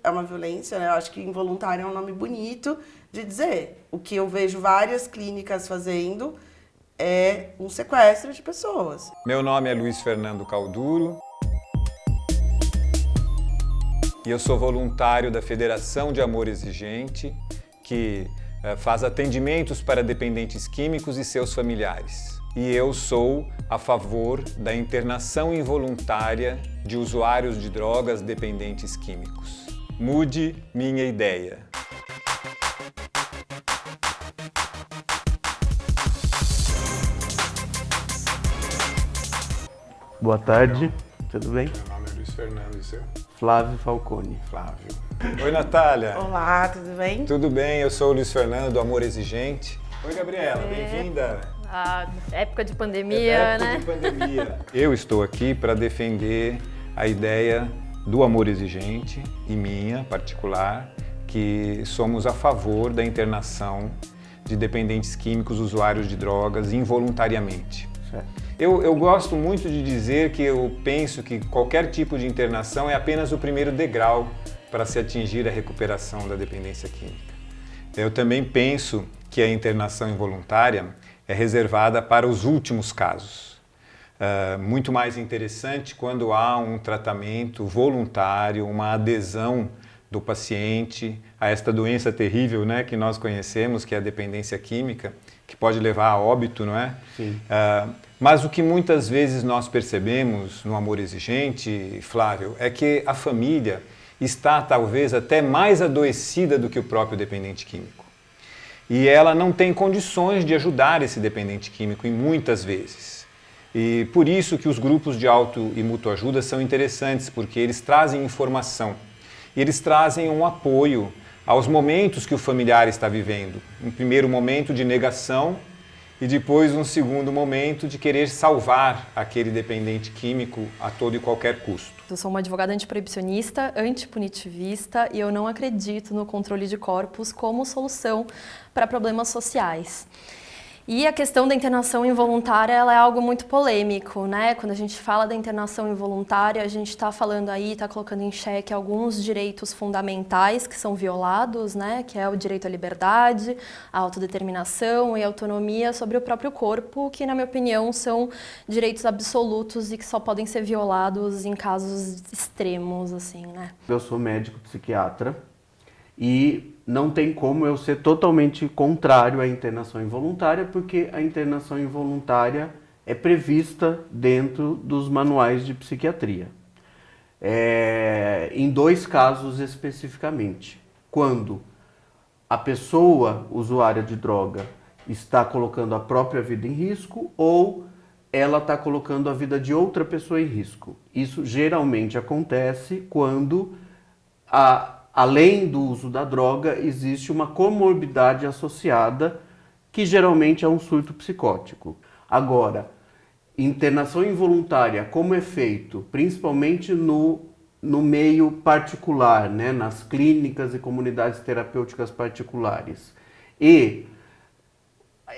é uma violência, né? Eu acho que involuntária é um nome bonito de dizer. O que eu vejo várias clínicas fazendo é um sequestro de pessoas. Meu nome é Luiz Fernando Calduro e eu sou voluntário da Federação de Amor Exigente, que faz atendimentos para dependentes químicos e seus familiares. E eu sou a favor da internação involuntária de usuários de drogas dependentes químicos. Mude minha ideia. Boa tarde, tudo bem? Meu nome é Luiz Fernando e seu? Flávio Falcone. Flávio. Oi, Natália. Olá, tudo bem? Tudo bem, eu sou o Luiz Fernando, do Amor Exigente. Oi, Gabriela, bem-vinda. Época de pandemia, né? De pandemia. Eu estou aqui para defender a ideia do amor exigente e minha, particular, que somos a favor da internação de dependentes químicos, usuários de drogas, involuntariamente. Certo. Eu gosto muito de dizer que eu penso que qualquer tipo de internação é apenas o primeiro degrau para se atingir a recuperação da dependência química. Eu também penso que a internação involuntária é reservada para os últimos casos. Muito mais interessante quando há um tratamento voluntário, uma adesão do paciente a esta doença terrível, né, que nós conhecemos, que é a dependência química, que pode levar a óbito, não é? Sim. Mas o que muitas vezes nós percebemos no amor exigente, Flávio, é que a família está talvez até mais adoecida do que o próprio dependente químico. E ela não tem condições de ajudar esse dependente químico, em muitas vezes. E por isso que os grupos de auto e mutuajuda são interessantes, porque eles trazem informação. E eles trazem um apoio aos momentos que o familiar está vivendo. Um primeiro momento de negação e depois um segundo momento de querer salvar aquele dependente químico a todo e qualquer custo. Eu sou uma advogada antiproibicionista, antipunitivista e eu não acredito no controle de corpos como solução para problemas sociais. E a questão da internação involuntária, ela é algo muito polêmico, né? Quando a gente fala da internação involuntária, a gente está falando aí, está colocando em xeque alguns direitos fundamentais que são violados, né? Que é o direito à liberdade, à autodeterminação e autonomia sobre o próprio corpo, que, na minha opinião, são direitos absolutos e que só podem ser violados em casos extremos, assim, né? Eu sou médico psiquiatra e não tem como eu ser totalmente contrário à internação involuntária, porque a internação involuntária é prevista dentro dos manuais de psiquiatria. Em dois casos especificamente. Quando a pessoa usuária de droga está colocando a própria vida em risco ou ela está colocando a vida de outra pessoa em risco. Isso geralmente acontece quando além do uso da droga, existe uma comorbidade associada, que geralmente é um surto psicótico. Agora, internação involuntária, como é feito, principalmente no meio particular, né, nas clínicas e comunidades terapêuticas particulares, e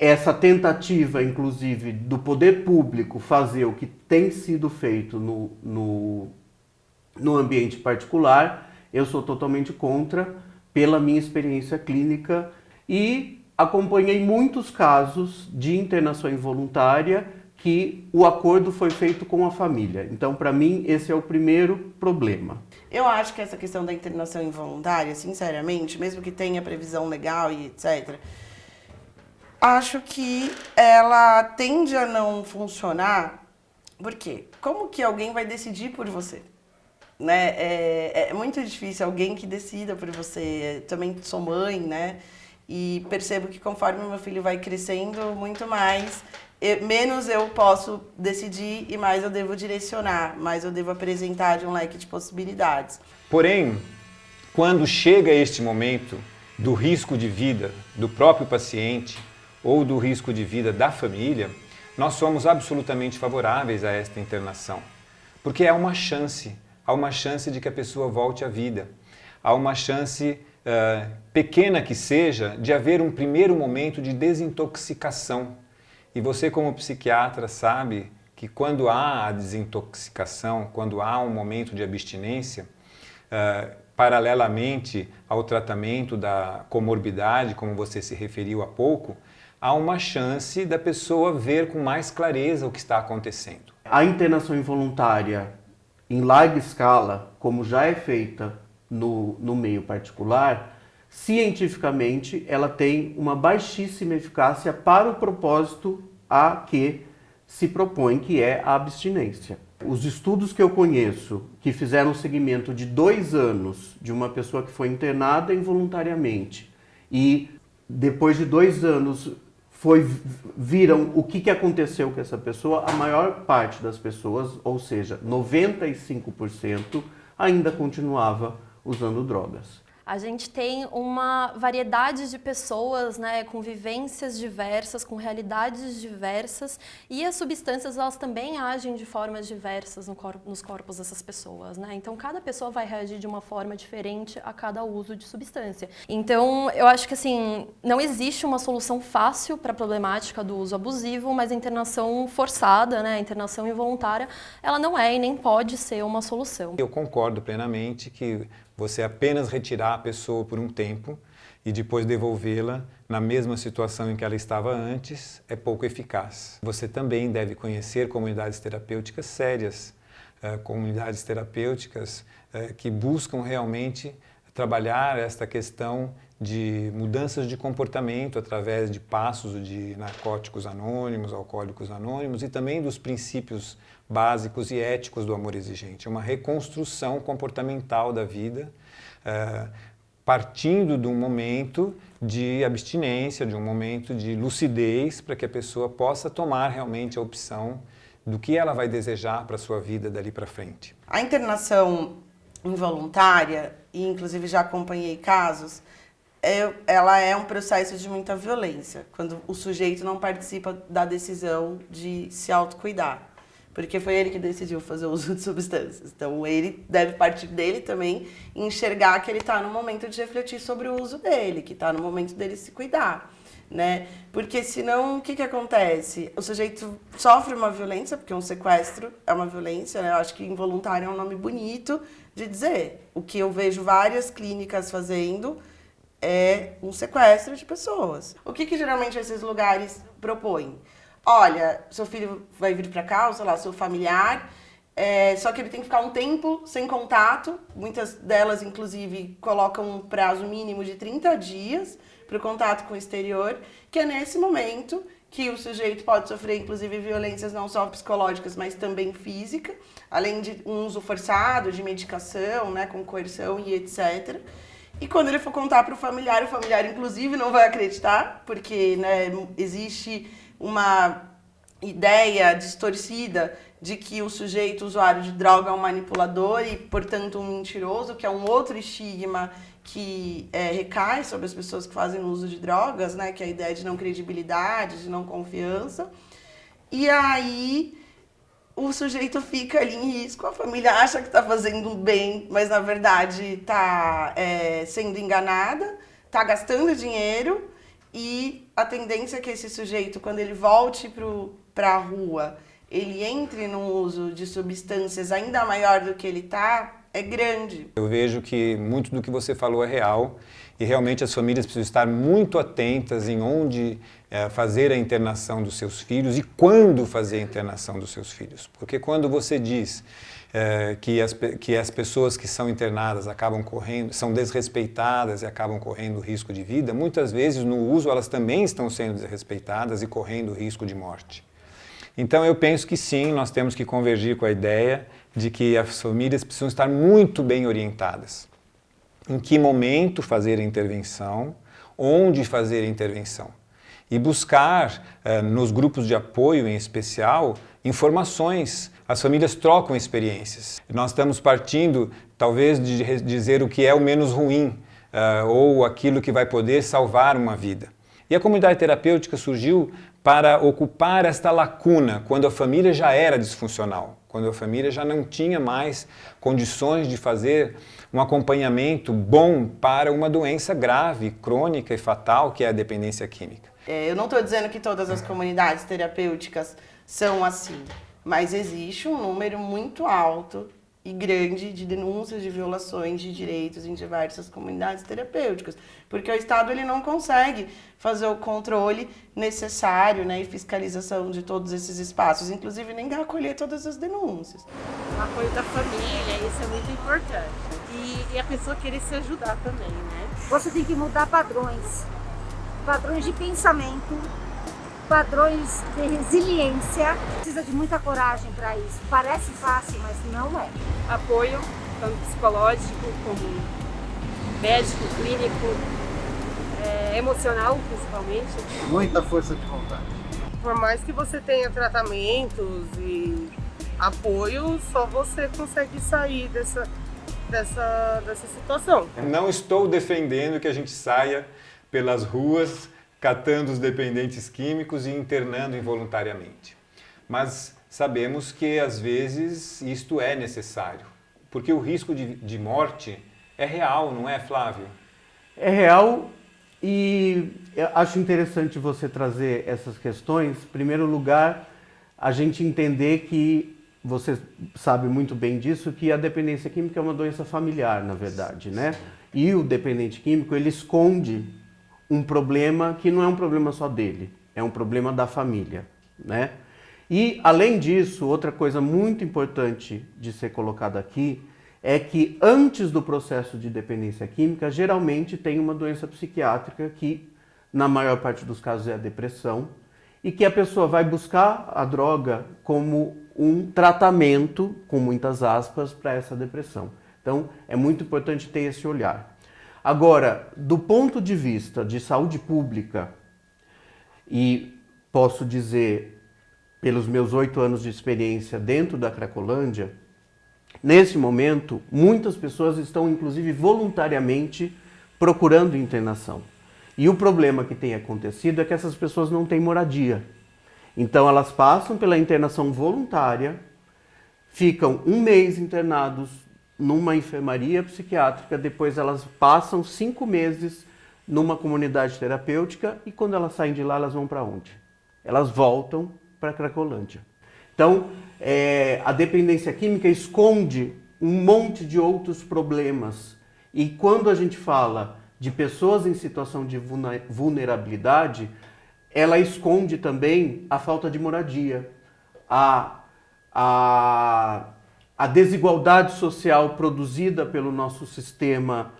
essa tentativa, inclusive, do poder público fazer o que tem sido feito no ambiente particular, eu sou totalmente contra, pela minha experiência clínica, e acompanhei muitos casos de internação involuntária que o acordo foi feito com a família. Então, para mim, esse é o primeiro problema. Eu acho que essa questão da internação involuntária, sinceramente, mesmo que tenha previsão legal e etc., acho que ela tende a não funcionar. Por quê? Como que alguém vai decidir por você? Né? É muito difícil alguém que decida por você. Também sou mãe, né? E percebo que conforme meu filho vai crescendo, muito mais, menos eu posso decidir e mais eu devo direcionar, mais eu devo apresentar de um leque de possibilidades. Porém, quando chega este momento do risco de vida do próprio paciente ou do risco de vida da família, nós somos absolutamente favoráveis a esta internação, porque há uma chance de que a pessoa volte à vida. Há uma chance, pequena que seja, de haver um primeiro momento de desintoxicação. E você, como psiquiatra, sabe que quando há a desintoxicação, quando há um momento de abstinência, paralelamente ao tratamento da comorbidade, como você se referiu há pouco, há uma chance da pessoa ver com mais clareza o que está acontecendo. A internação involuntária em larga escala, como já é feita no meio particular, cientificamente ela tem uma baixíssima eficácia para o propósito a que se propõe, que é a abstinência. Os estudos que eu conheço, que fizeram o segmento de 2 anos de uma pessoa que foi internada involuntariamente e depois de 2 anos viram o que aconteceu com essa pessoa, a maior parte das pessoas, ou seja, 95%, ainda continuava usando drogas. A gente tem uma variedade de pessoas, né, com vivências diversas, com realidades diversas, e as substâncias elas também agem de formas diversas nos corpos dessas pessoas, né? Então cada pessoa vai reagir de uma forma diferente a cada uso de substância. Então eu acho que assim, não existe uma solução fácil para a problemática do uso abusivo, mas a internação forçada, né, a internação involuntária, ela não é e nem pode ser uma solução. Eu concordo plenamente que você apenas retirar a pessoa por um tempo e depois devolvê-la na mesma situação em que ela estava antes é pouco eficaz. Você também deve conhecer comunidades terapêuticas sérias, comunidades terapêuticas que buscam realmente trabalhar esta questão de mudanças de comportamento através de passos de narcóticos anônimos, alcoólicos anônimos e também dos princípios básicos e éticos do amor exigente. É uma reconstrução comportamental da vida, partindo de um momento de abstinência, de um momento de lucidez, para que a pessoa possa tomar realmente a opção do que ela vai desejar para a sua vida dali para frente. A internação involuntária, e inclusive já acompanhei casos, ela é um processo de muita violência, quando o sujeito não participa da decisão de se autocuidar. Porque foi ele que decidiu fazer o uso de substâncias. Então, ele deve partir dele também e enxergar que ele está no momento de refletir sobre o uso dele, que está no momento dele se cuidar, né? Porque senão, o que acontece? O sujeito sofre uma violência, porque um sequestro é uma violência, né? Eu acho que involuntário é um nome bonito de dizer. O que eu vejo várias clínicas fazendo é um sequestro de pessoas. O que geralmente esses lugares propõem? Olha, seu filho vai vir para cá, ou sei lá, seu familiar, só que ele tem que ficar um tempo sem contato. Muitas delas, inclusive, colocam um prazo mínimo de 30 dias para o contato com o exterior, que é nesse momento que o sujeito pode sofrer, inclusive, violências não só psicológicas, mas também física, além de um uso forçado de medicação, né, com coerção e etc. E quando ele for contar para o familiar, inclusive, não vai acreditar, porque, né, existe uma ideia distorcida de que o sujeito usuário de droga é um manipulador e, portanto, um mentiroso, que é um outro estigma que recai sobre as pessoas que fazem uso de drogas, né, que é a ideia de não credibilidade, de não confiança. E aí o sujeito fica ali em risco, a família acha que está fazendo bem, mas na verdade está sendo enganada, está gastando dinheiro. E a tendência é que esse sujeito, quando ele volte para a rua, ele entre num uso de substâncias ainda maior do que ele está, é grande. Eu vejo que muito do que você falou é real e realmente as famílias precisam estar muito atentas em onde fazer a internação dos seus filhos e quando fazer a internação dos seus filhos. Porque quando você diz que as pessoas que são internadas acabam são desrespeitadas e acabam correndo risco de vida, muitas vezes no uso elas também estão sendo desrespeitadas e correndo risco de morte. Então eu penso que sim, nós temos que convergir com a ideia de que as famílias precisam estar muito bem orientadas. Em que momento fazer a intervenção, onde fazer a intervenção. E buscar, nos grupos de apoio em especial, informações. As famílias trocam experiências. Nós estamos partindo, talvez, de dizer o que é o menos ruim, ou aquilo que vai poder salvar uma vida. E a comunidade terapêutica surgiu para ocupar esta lacuna, quando a família já era disfuncional, quando a família já não tinha mais condições de fazer um acompanhamento bom para uma doença grave, crônica e fatal, que é a dependência química. Eu não estou dizendo que todas as comunidades terapêuticas são assim, mas existe um número muito alto e grande de denúncias de violações de direitos em diversas comunidades terapêuticas, porque o Estado ele não consegue fazer o controle necessário, né, e fiscalização de todos esses espaços, inclusive nem acolher todas as denúncias. O apoio da família, isso é muito importante. E a pessoa querer se ajudar também, né? Você tem que mudar padrões de pensamento, padrões de resiliência. Precisa de muita coragem para isso. Parece fácil, mas não é. Apoio, tanto psicológico como médico, clínico, emocional principalmente. Muita força de vontade. Por mais que você tenha tratamentos e apoio, só você consegue sair dessa situação. Não estou defendendo que a gente saia pelas ruas catando os dependentes químicos e internando involuntariamente. Mas sabemos que às vezes isto é necessário, porque o risco de morte é real, não é, Flávio? É real e eu acho interessante você trazer essas questões. Em primeiro lugar, a gente entender que, você sabe muito bem disso, que a dependência química é uma doença familiar, na verdade, né? E o dependente químico, ele esconde um problema que não é um problema só dele, é um problema da família, né? E, além disso, outra coisa muito importante de ser colocada aqui é que antes do processo de dependência química, geralmente tem uma doença psiquiátrica que, na maior parte dos casos, é a depressão, e que a pessoa vai buscar a droga como um tratamento, com muitas aspas, para essa depressão. Então, é muito importante ter esse olhar. Agora, do ponto de vista de saúde pública, e posso dizer, pelos meus 8 anos de experiência dentro da Cracolândia, nesse momento, muitas pessoas estão, inclusive, voluntariamente procurando internação. E o problema que tem acontecido é que essas pessoas não têm moradia. Então, elas passam pela internação voluntária, ficam 1 mês internados numa enfermaria psiquiátrica, depois elas passam 5 meses numa comunidade terapêutica e quando elas saem de lá, elas vão para onde? Elas voltam para a Cracolândia. Então, a dependência química esconde um monte de outros problemas. E quando a gente fala de pessoas em situação de vulnerabilidade, ela esconde também a falta de moradia, a desigualdade social produzida pelo nosso sistema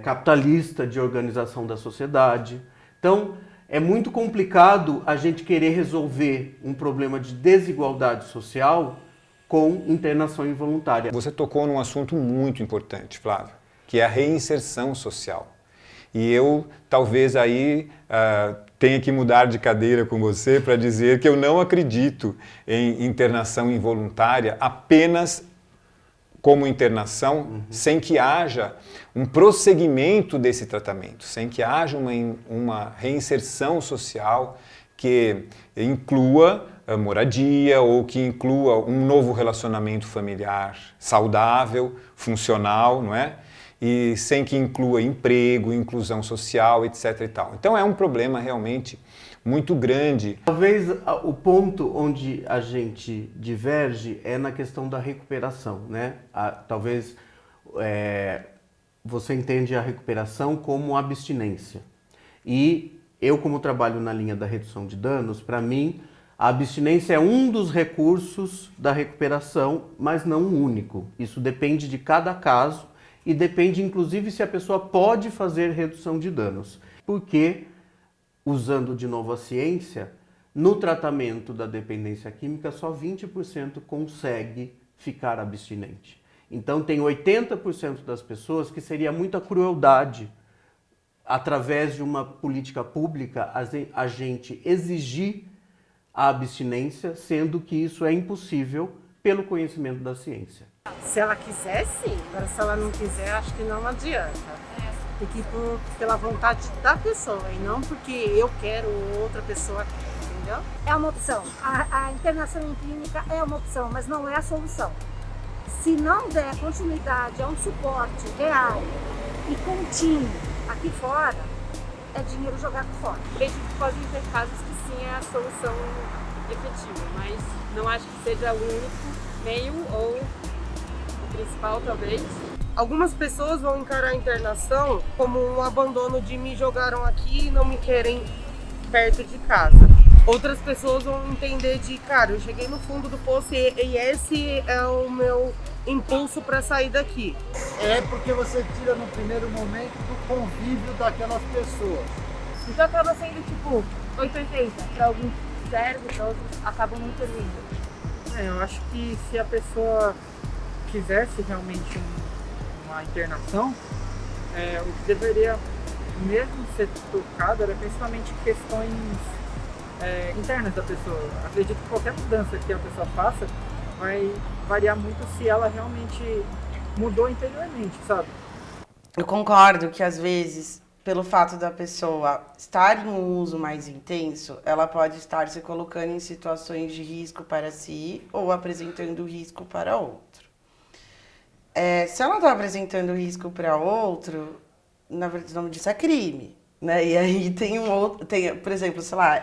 capitalista de organização da sociedade. Então, é muito complicado a gente querer resolver um problema de desigualdade social com internação involuntária. Você tocou num assunto muito importante, Flávio, que é a reinserção social. E eu, talvez aí, tenha que mudar de cadeira com você para dizer que eu não acredito em internação involuntária apenas como internação, sem que haja um prosseguimento desse tratamento, sem que haja uma reinserção social que inclua a moradia ou que inclua um novo relacionamento familiar saudável, funcional, não é? E sem que inclua emprego, inclusão social, etc. e tal. Então é um problema realmente muito grande. Talvez o ponto onde a gente diverge é na questão da recuperação, né? Talvez você entende a recuperação como abstinência. E eu, como trabalho na linha da redução de danos, para mim, a abstinência é um dos recursos da recuperação, mas não o único. Isso depende de cada caso e depende, inclusive, se a pessoa pode fazer redução de danos. Porque, usando de novo a ciência, no tratamento da dependência química, só 20% consegue ficar abstinente. Então, tem 80% das pessoas que seria muita crueldade, através de uma política pública, a gente exigir a abstinência, sendo que isso é impossível pelo conhecimento da ciência. Se ela quiser, sim. Agora, se ela não quiser, acho que não adianta. Tem que ir pela vontade da pessoa e não porque eu quero outra pessoa quer, entendeu? É uma opção. A internação em clínica é uma opção, mas não é a solução. Se não der continuidade a um suporte real e contínuo aqui fora, é dinheiro jogado fora. Acredito que podem ter casos que sim é a solução efetiva, mas não acho que seja o único meio ou principal, talvez. Algumas pessoas vão encarar a internação como um abandono de me jogaram aqui e não me querem perto de casa. Outras pessoas vão entender de, cara, eu cheguei no fundo do poço e esse é o meu impulso para sair daqui. É porque você tira no primeiro momento do convívio daquelas pessoas. Então acaba sendo tipo 880. Para alguns serve, para outros acabam não servindo. Eu acho que se a pessoa quisesse realmente uma internação, o que deveria mesmo ser tocado era principalmente questões internas da pessoa. Acredito que qualquer mudança que a pessoa faça vai variar muito se ela realmente mudou interiormente, sabe? Eu concordo que às vezes, pelo fato da pessoa estar em um uso mais intenso, ela pode estar se colocando em situações de risco para si ou apresentando risco para outro. Se ela está apresentando risco para outro, na verdade o nome disso é crime, né? E aí tem por exemplo, sei lá,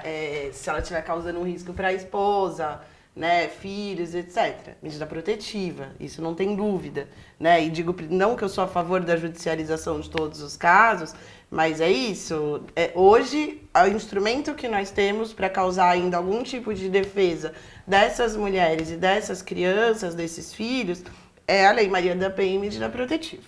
se ela estiver causando um risco para a esposa, né, filhos, etc. Medida protetiva, isso não tem dúvida, né? E digo não que eu sou a favor da judicialização de todos os casos, mas é isso. Hoje, o instrumento que nós temos para causar ainda algum tipo de defesa dessas mulheres e dessas crianças, desses filhos, é a Lei Maria da Penha e medida protetiva,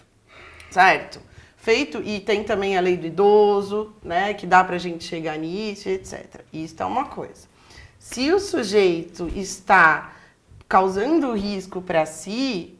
certo? Feito, e tem também a Lei do Idoso, né, que dá para a gente chegar nisso, etc. Isso é uma coisa. Se o sujeito está causando risco para si,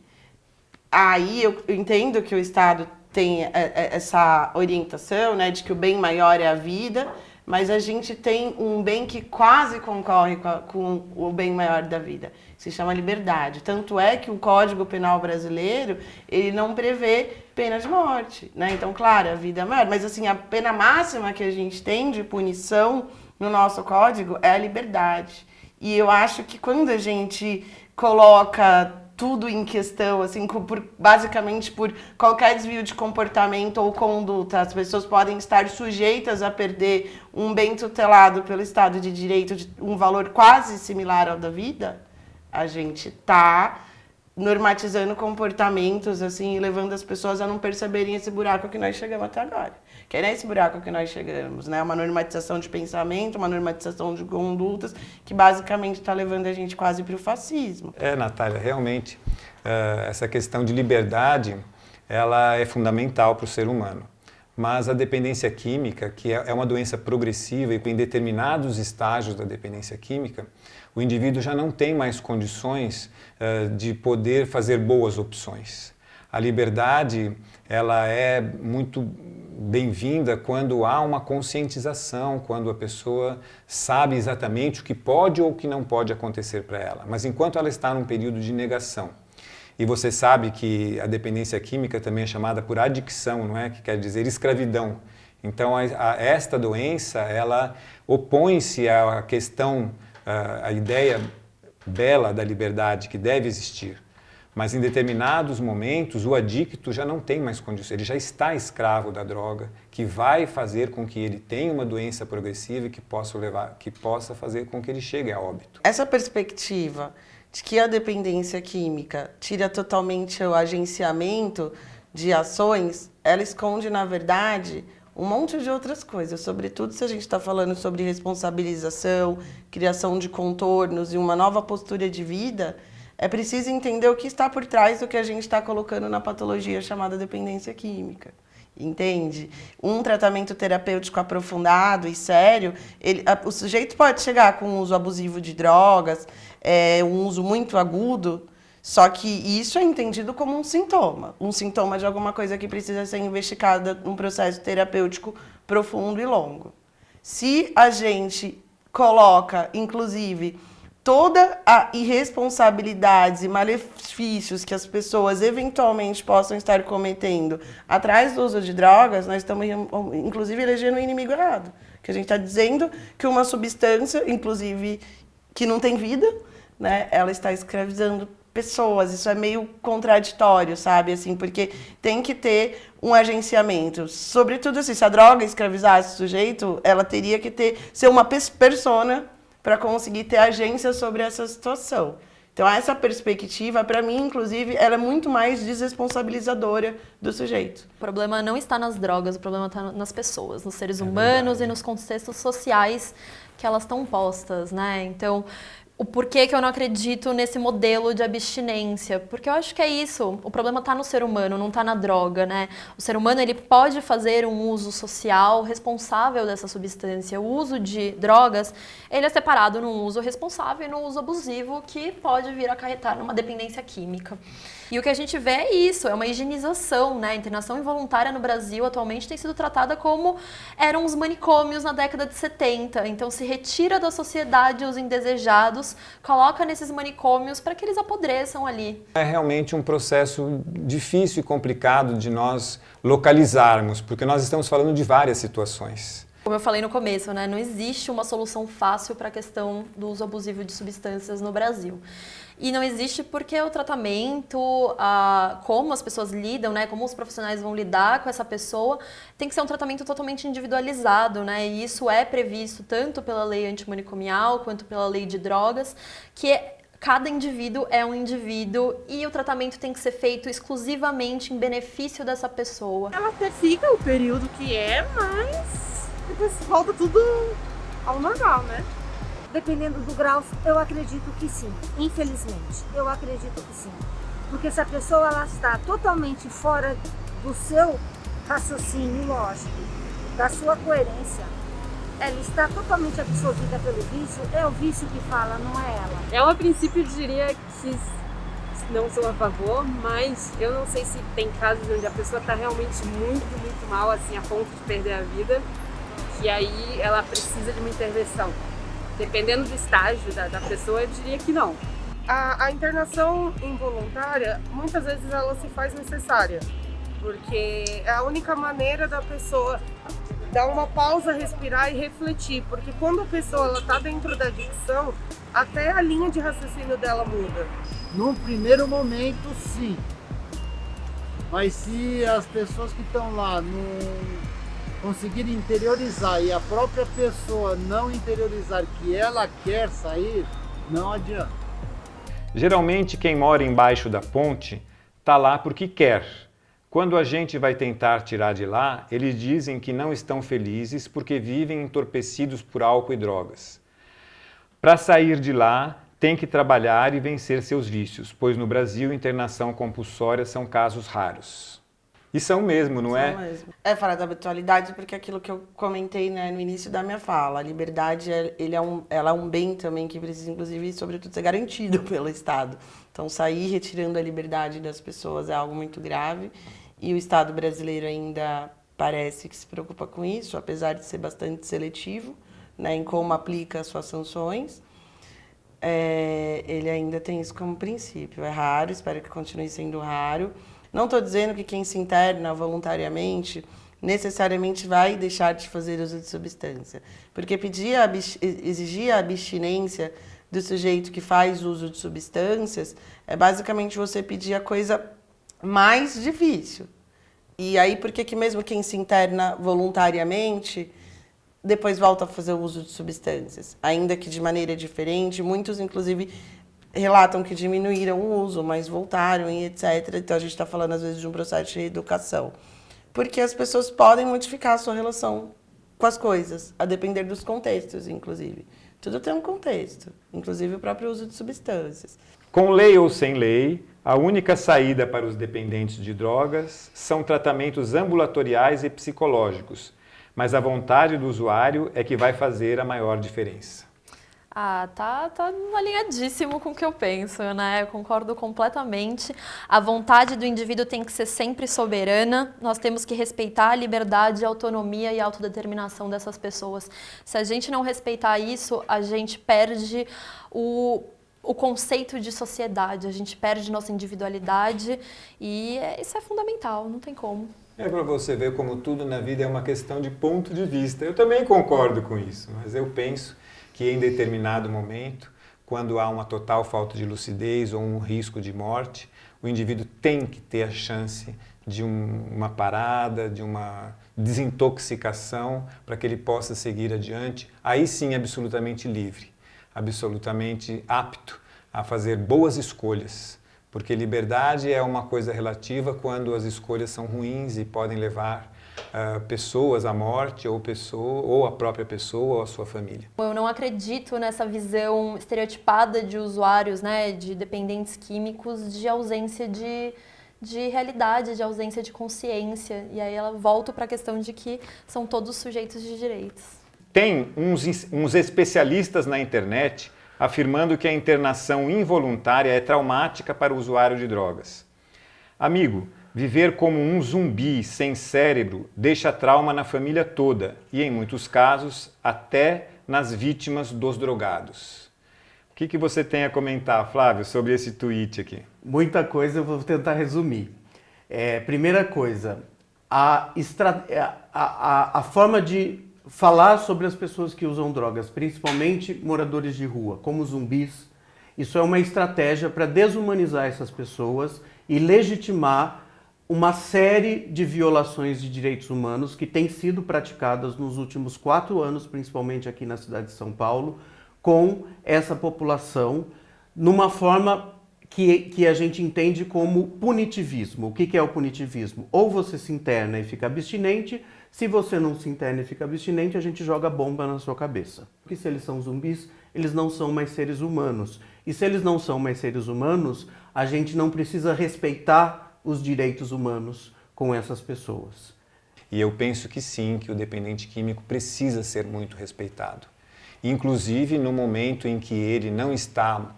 aí eu entendo que o Estado tem essa orientação, né, de que o bem maior é a vida, mas a gente tem um bem que quase concorre com o bem maior da vida. Se chama liberdade. Tanto é que o Código Penal brasileiro, ele não prevê pena de morte, né? Então, claro, a vida é maior, mas assim, a pena máxima que a gente tem de punição no nosso código é a liberdade. E eu acho que quando a gente coloca tudo em questão, assim, basicamente por qualquer desvio de comportamento ou conduta, as pessoas podem estar sujeitas a perder um bem tutelado pelo Estado de Direito de um valor quase similar ao da vida, a gente está normatizando comportamentos, assim, e levando as pessoas a não perceberem esse buraco que nós chegamos até agora. Que é nesse buraco que nós chegamos, né? Uma normatização de pensamento, uma normatização de condutas, que basicamente está levando a gente quase para o fascismo. Natália, realmente, essa questão de liberdade, ela é fundamental para o ser humano. Mas a dependência química, que é uma doença progressiva e em determinados estágios da dependência química, o indivíduo já não tem mais condições de poder fazer boas opções. A liberdade, ela é muito bem-vinda quando há uma conscientização, quando a pessoa sabe exatamente o que pode ou o que não pode acontecer para ela. Mas enquanto ela está num período de negação, e você sabe que a dependência química também é chamada por adicção, não é? Que quer dizer escravidão. Então, esta doença, ela opõe-se à questão, à ideia bela da liberdade que deve existir. Mas em determinados momentos, o adicto já não tem mais condições, ele já está escravo da droga, que vai fazer com que ele tenha uma doença progressiva e que possa fazer com que ele chegue a óbito. Essa perspectiva de que a dependência química tira totalmente o agenciamento de ações, ela esconde, na verdade, um monte de outras coisas, sobretudo se a gente está falando sobre responsabilização, criação de contornos e uma nova postura de vida. É preciso entender o que está por trás do que a gente está colocando na patologia chamada dependência química. Entende? Um tratamento terapêutico aprofundado e sério, o sujeito pode chegar com um uso abusivo de drogas, um uso muito agudo, só que isso é entendido como um sintoma de alguma coisa que precisa ser investigada num processo terapêutico profundo e longo. Se a gente coloca, inclusive, toda a irresponsabilidades e malefícios que as pessoas eventualmente possam estar cometendo atrás do uso de drogas, nós estamos, inclusive, elegendo o inimigo errado. Que a gente está dizendo que uma substância, inclusive, que não tem vida, né, ela está escravizando pessoas. Isso é meio contraditório, sabe? Assim, porque tem que ter um agenciamento. Sobretudo, assim, se a droga escravizasse o sujeito, ela teria que ser uma persona para conseguir ter agência sobre essa situação. Então, essa perspectiva, para mim, inclusive, ela é muito mais desresponsabilizadora do sujeito. O problema não está nas drogas, o problema está nas pessoas, nos seres humanos e nos contextos sociais que elas estão postas, né? Então, o porquê que eu não acredito nesse modelo de abstinência? Porque eu acho que é isso, o problema está no ser humano, não está na droga, né? O ser humano, ele pode fazer um uso social responsável dessa substância. O uso de drogas, ele é separado num uso responsável e num uso abusivo que pode vir a acarretar numa dependência química. E o que a gente vê é isso, é uma higienização, né? A internação involuntária no Brasil atualmente tem sido tratada como eram os manicômios na década de 70. Então se retira da sociedade os indesejados, coloca nesses manicômios para que eles apodreçam ali. É realmente um processo difícil e complicado de nós localizarmos, porque nós estamos falando de várias situações. Como eu falei no começo, né? Não existe uma solução fácil para a questão do uso abusivo de substâncias no Brasil. E não existe porque o tratamento, como as pessoas lidam, né, como os profissionais vão lidar com essa pessoa, tem que ser um tratamento totalmente individualizado, né? E isso é previsto tanto pela lei antimanicomial quanto pela lei de drogas, que cada indivíduo é um indivíduo e o tratamento tem que ser feito exclusivamente em benefício dessa pessoa. Ela até fica o período que é, mas depois volta tudo ao normal, né? Dependendo do grau, eu acredito que sim. Infelizmente, eu acredito que sim. Porque se a pessoa ela está totalmente fora do seu raciocínio lógico, da sua coerência, ela está totalmente absorvida pelo vício, é o vício que fala, não é ela. Eu, a princípio, diria que não sou a favor, mas eu não sei se tem casos onde a pessoa está realmente muito, muito mal, assim, a ponto de perder a vida, que aí ela precisa de uma intervenção. Dependendo do estágio da pessoa, eu diria que não. A internação involuntária, muitas vezes ela se faz necessária, porque é a única maneira da pessoa dar uma pausa, respirar e refletir, porque quando a pessoa está dentro da adicção, até a linha de raciocínio dela muda. Num primeiro momento, sim. Mas se as pessoas que estão lá não conseguir interiorizar e a própria pessoa não interiorizar que ela quer sair, não adianta. Geralmente quem mora embaixo da ponte está lá porque quer. Quando a gente vai tentar tirar de lá, eles dizem que não estão felizes porque vivem entorpecidos por álcool e drogas. Para sair de lá, tem que trabalhar e vencer seus vícios, pois no Brasil internação compulsória são casos raros. E são mesmo, não é? São mesmo. É falar da habitualidade porque aquilo que eu comentei, né, no início da minha fala, a liberdade ela é um bem também que precisa, inclusive, sobretudo, ser garantido pelo Estado. Então, sair retirando a liberdade das pessoas é algo muito grave e o Estado brasileiro ainda parece que se preocupa com isso, apesar de ser bastante seletivo, né, em como aplica as suas sanções. Ele ainda tem isso como princípio. É raro, espero que continue sendo raro. Não estou dizendo que quem se interna voluntariamente necessariamente vai deixar de fazer uso de substância. Porque exigir a abstinência do sujeito que faz uso de substâncias é basicamente você pedir a coisa mais difícil. E aí, por que mesmo quem se interna voluntariamente depois volta a fazer o uso de substâncias? Ainda que de maneira diferente, muitos, inclusive, relatam que diminuíram o uso, mas voltaram e etc. Então, a gente está falando, às vezes, de um processo de reeducação. Porque as pessoas podem modificar a sua relação com as coisas, a depender dos contextos, inclusive. Tudo tem um contexto, inclusive o próprio uso de substâncias. Com lei ou sem lei, a única saída para os dependentes de drogas são tratamentos ambulatoriais e psicológicos, mas a vontade do usuário é que vai fazer a maior diferença. Tá alinhadíssimo com o que eu penso, né? Eu concordo completamente. A vontade do indivíduo tem que ser sempre soberana. Nós temos que respeitar a liberdade, a autonomia e a autodeterminação dessas pessoas. Se a gente não respeitar isso, a gente perde o conceito de sociedade, a gente perde nossa individualidade e isso é fundamental, não tem como. É para você ver como tudo na vida é uma questão de ponto de vista. Eu também concordo com isso, mas eu penso que em determinado momento, quando há uma total falta de lucidez ou um risco de morte, o indivíduo tem que ter a chance de uma parada, de uma desintoxicação, para que ele possa seguir adiante, aí sim absolutamente livre, absolutamente apto a fazer boas escolhas, porque liberdade é uma coisa relativa quando as escolhas são ruins e podem levar pessoas à morte ou a própria pessoa ou a sua família. Eu não acredito nessa visão estereotipada de usuários, né, de dependentes químicos, de ausência de realidade, de ausência de consciência. E aí ela volta para a questão de que são todos sujeitos de direitos. Tem uns especialistas na internet afirmando que a internação involuntária é traumática para o usuário de drogas. Amigo, viver como um zumbi sem cérebro deixa trauma na família toda e, em muitos casos, até nas vítimas dos drogados. O que você tem a comentar, Flávio, sobre esse tweet aqui? Muita coisa, eu vou tentar resumir. Primeira coisa, a forma de falar sobre as pessoas que usam drogas, principalmente moradores de rua, como zumbis, isso é uma estratégia para desumanizar essas pessoas e legitimar uma série de violações de direitos humanos que têm sido praticadas nos últimos 4 anos, principalmente aqui na cidade de São Paulo, com essa população, numa forma que a gente entende como punitivismo. O que é o punitivismo? Ou você se interna e fica abstinente, se você não se interna e fica abstinente, a gente joga bomba na sua cabeça. Porque se eles são zumbis, eles não são mais seres humanos. E se eles não são mais seres humanos, a gente não precisa respeitar os direitos humanos com essas pessoas. E eu penso que sim, que o dependente químico precisa ser muito respeitado. Inclusive no momento em que ele não está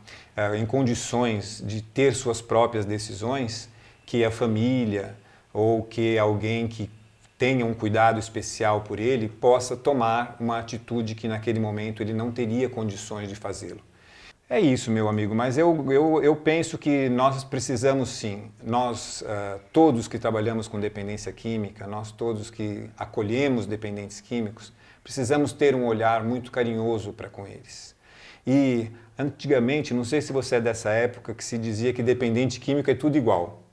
em condições de ter suas próprias decisões, que a família ou que alguém que tenha um cuidado especial por ele possa tomar uma atitude que naquele momento ele não teria condições de fazê-lo. É isso, meu amigo, mas eu penso que nós precisamos sim, nós todos que trabalhamos com dependência química, nós todos que acolhemos dependentes químicos, precisamos ter um olhar muito carinhoso para com eles. E antigamente, não sei se você é dessa época, que se dizia que dependente químico é tudo igual.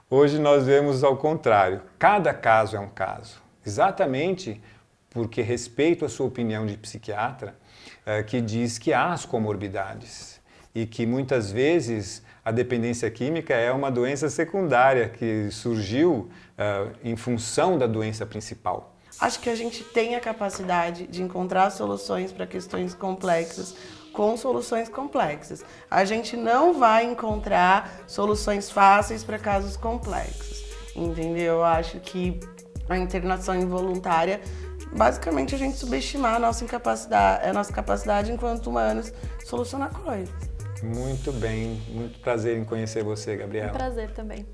Hoje nós vemos ao contrário, cada caso é um caso, exatamente porque respeito a sua opinião de psiquiatra, que diz que há as comorbidades e que muitas vezes a dependência química é uma doença secundária que surgiu em função da doença principal. Acho que a gente tem a capacidade de encontrar soluções para questões complexas com soluções complexas. A gente não vai encontrar soluções fáceis para casos complexos, entendeu? Eu acho que a internação involuntária, basicamente, a gente subestimar a nossa capacidade enquanto humanos de solucionar coisas. Muito bem, muito prazer em conhecer você, Gabriela. Um prazer também.